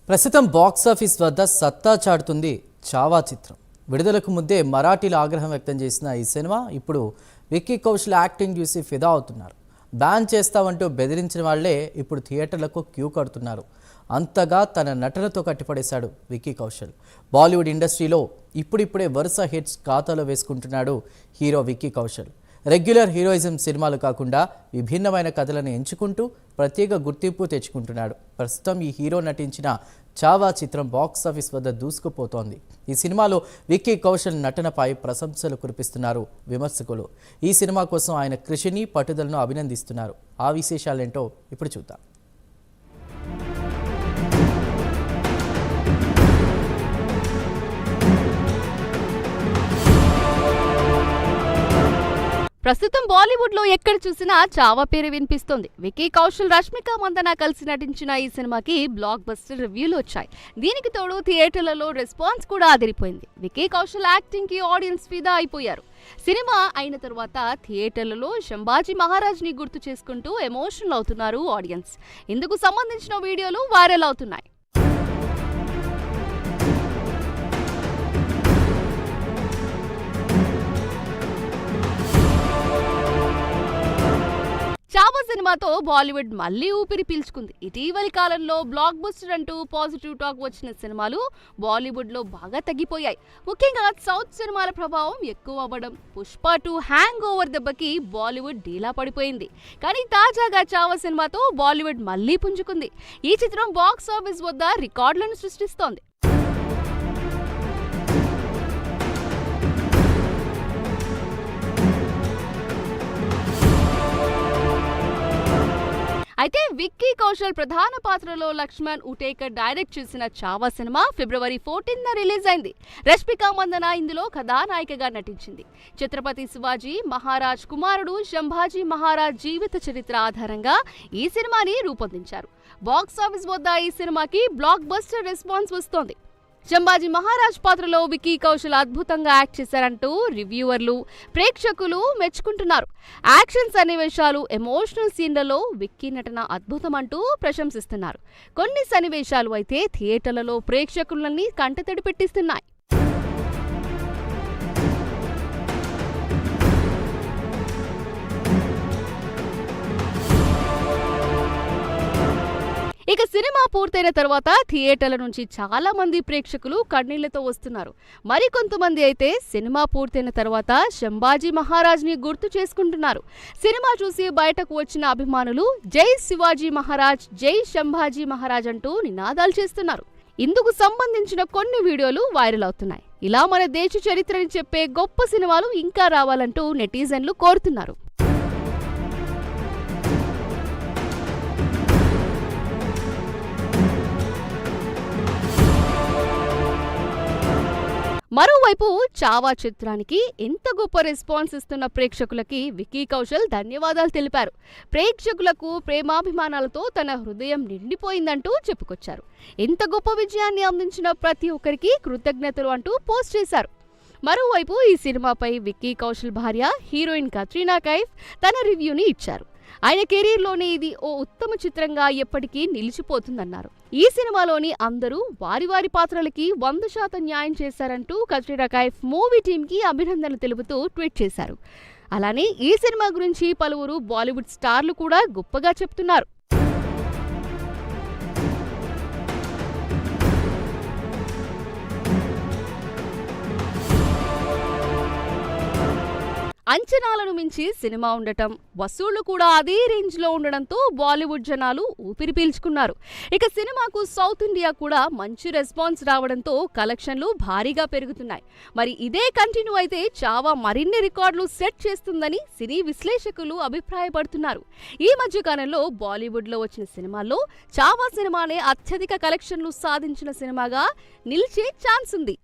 ప్రస్తుతం బాక్సాఫీస్ వద్ద సత్తా చాటుతుంది చావా చిత్రం. విడుదలకు ముందే మరాఠీలో ఆగ్రహం వ్యక్తం చేసిన ఈ సినిమా ఇప్పుడు విక్కీ కౌశల్ యాక్టింగ్ చూసి ఫిదా అవుతున్నారు. బ్యాన్ చేస్తామంటూ బెదిరించిన వాళ్లే ఇప్పుడు థియేటర్లకు క్యూ కడుతున్నారు. అంతగా తన నటనతో కట్టిపడేశాడు విక్కీ కౌశల్. బాలీవుడ్ ఇండస్ట్రీలో ఇప్పుడిప్పుడే వరుస హిట్స్ ఖాతాలో వేసుకుంటున్నాడు hero Vicky Kaushal. Regular heroism సినిమాలు కాకుండా విభిన్నమైన కథలను ఎంచుకుంటూ ప్రత్యేక గుర్తింపు తెచ్చుకుంటున్నాడు. ప్రస్తుతం ఈ హీరో నటించిన చావా చిత్రం బాక్సాఫీస్ వద్ద దూసుకుపోతోంది. ఈ సినిమాలో విక్కీ కౌశల్ నటనపై ప్రశంసలు కురిపిస్తున్నారు విమర్శకులు. ఈ సినిమా కోసం ఆయన కృషిని, పట్టుదలను అభినందిస్తున్నారు. ఆ విశేషాలేంటో ఇప్పుడు చూద్దాం. ప్రస్తుతం బాలీవుడ్ లో ఎక్కడ చూసినా చావా పేరు వినిపిస్తోంది. విక్కీ కౌశల్, రష్మిక మందన కలిసి నటించిన ఈ సినిమాకి బ్లాక్ బస్టర్ రివ్యూలు వచ్చాయి. దీనికి తోడు థియేటర్లలో రెస్పాన్స్ కూడా అదిరిపోయింది. విక్కీ కౌశల్ యాక్టింగ్ కి ఆడియన్స్ ఫిదా అయిపోయారు. సినిమా అయిన తర్వాత థియేటర్లలో శంభాజీ మహారాజ్ ని గుర్తు చేసుకుంటూ ఎమోషనల్ అవుతున్నారు ఆడియన్స్. ఇందుకు సంబంధించిన వీడియోలు వైరల్ అవుతున్నాయి. చావా సినిమాతో బాలీవుడ్ మళ్లీ ఊపిరి పీల్చుకుంది. ఇటీవలి కాలంలో బ్లాక్ బస్టర్ అంటూ పాజిటివ్ టాక్ వచ్చిన సినిమాలు బాలీవుడ్ లో బాగా తగ్గిపోయాయి. ముఖ్యంగా సౌత్ సినిమాల ప్రభావం ఎక్కువ అవ్వడం, పుష్ప 2 హ్యాంగ్ ఓవర్ దెబ్బకి బాలీవుడ్ డీలా పడిపోయింది. కానీ తాజాగా చావా సినిమాతో బాలీవుడ్ మళ్లీ పుంజుకుంది. ఈ చిత్రం బాక్స్ ఆఫీస్ వద్ద రికార్డులను సృష్టిస్తోంది. అయితే విక్కీ కౌశల్ ప్రధాన పాత్రలో లక్ష్మణ్ ఉటేకర్ డైరెక్ట్ చేసిన చావా సినిమా ఫిబ్రవరి 14న రిలీజ్ అయింది. రష్మిక మందన ఇందులో కథానాయికగా నటించింది. ఛత్రపతి శివాజీ మహారాజ్ కుమారుడు శంభాజీ మహారాజ్ జీవిత చరిత్ర ఆధారంగా ఈ సినిమాని రూపొందించారు. బాక్స్ ఆఫీస్ వద్ద ఈ సినిమాకి బ్లాక్ బస్టర్ రెస్పాన్స్ వస్తోంది. శంభాజీ మహారాజ్ పాత్రలో విక్కీ కౌశల్ అద్భుతంగా యాక్ట్ చేశారంటూ రివ్యూవర్లు, ప్రేక్షకులు మెచ్చుకుంటున్నారు. యాక్షన్ సన్నివేశాలు, ఎమోషనల్ సీన్లలో విక్కీ నటన అద్భుతమంటూ ప్రశంసిస్తున్నారు. కొన్ని సన్నివేశాలు అయితే థియేటర్లలో ప్రేక్షకులని కంటతడి పెట్టిస్తున్నాయి. ఇక సినిమా పూర్తయిన తర్వాత థియేటర్ల నుంచి చాలా మంది ప్రేక్షకులు కన్నీళ్లతో వస్తున్నారు. మరికొంతమంది అయితే సినిమా పూర్తయిన తర్వాత శంభాజీ మహారాజ్ ని గుర్తు చేసుకుంటున్నారు. సినిమా చూసి బయటకు వచ్చిన అభిమానులు జై శివాజీ మహారాజ్, జై శంభాజీ మహారాజ్ అంటూ నినాదాలు చేస్తున్నారు. ఇందుకు సంబంధించిన కొన్ని వీడియోలు వైరల్ అవుతున్నాయి. ఇలా మన దేశ చరిత్రని చెప్పే గొప్ప సినిమాలు ఇంకా రావాలంటూ నెటిజన్లు కోరుతున్నారు. మరోవైపు చావా చిత్రానికి ఎంత గొప్ప రెస్పాన్స్ ఇస్తున్న ప్రేక్షకులకి విక్కీ కౌశల్ ధన్యవాదాలు తెలిపారు. ప్రేక్షకులకు ప్రేమాభిమానాలతో తన హృదయం నిండిపోయిందంటూ చెప్పుకొచ్చారు. ఎంత గొప్ప విజయాన్ని అందించిన ప్రతి ఒక్కరికి కృతజ్ఞతలు అంటూ పోస్ట్ చేశారు. మరోవైపు ఈ సినిమాపై విక్కీ కౌశల్ భార్య హీరోయిన్ కత్రినా కైఫ్ తన రివ్యూని ఇచ్చారు. ఆయన కెరీర్లోనే ఇది ఓ ఉత్తమ చిత్రంగా ఎప్పటికీ నిలిచిపోతుందన్నారు. ఈ సినిమాలోని అందరూ వారి వారి పాత్రలకి 100% న్యాయం చేశారంటూ కత్రినా కైఫ్ మూవీ టీంకి అభినందనలు తెలుపుతూ ట్వీట్ చేశారు. అలానే ఈ సినిమా గురించి పలువురు బాలీవుడ్ స్టార్లు కూడా గొప్పగా చెప్తున్నారు. అంచనాలను మించి సినిమా ఉండటం, వసూళ్లు కూడా అదే రేంజ్ లో ఉండడంతో బాలీవుడ్ జనాలు ఊపిరి పీల్చుకున్నారు. ఇక సినిమాకు సౌత్ ఇండియా కూడా మంచి రెస్పాన్స్ రావడంతో కలెక్షన్లు భారీగా పెరుగుతున్నాయి. మరి ఇదే కంటిన్యూ అయితే చావా మరిన్ని రికార్డులు సెట్ చేస్తుందని సినీ విశ్లేషకులు అభిప్రాయపడుతున్నారు. ఈ మధ్య కాలంలో బాలీవుడ్ లో వచ్చిన సినిమాల్లో చావా సినిమానే అత్యధిక కలెక్షన్లు సాధించిన సినిమాగా నిలిచే ఛాన్స్ ఉంది.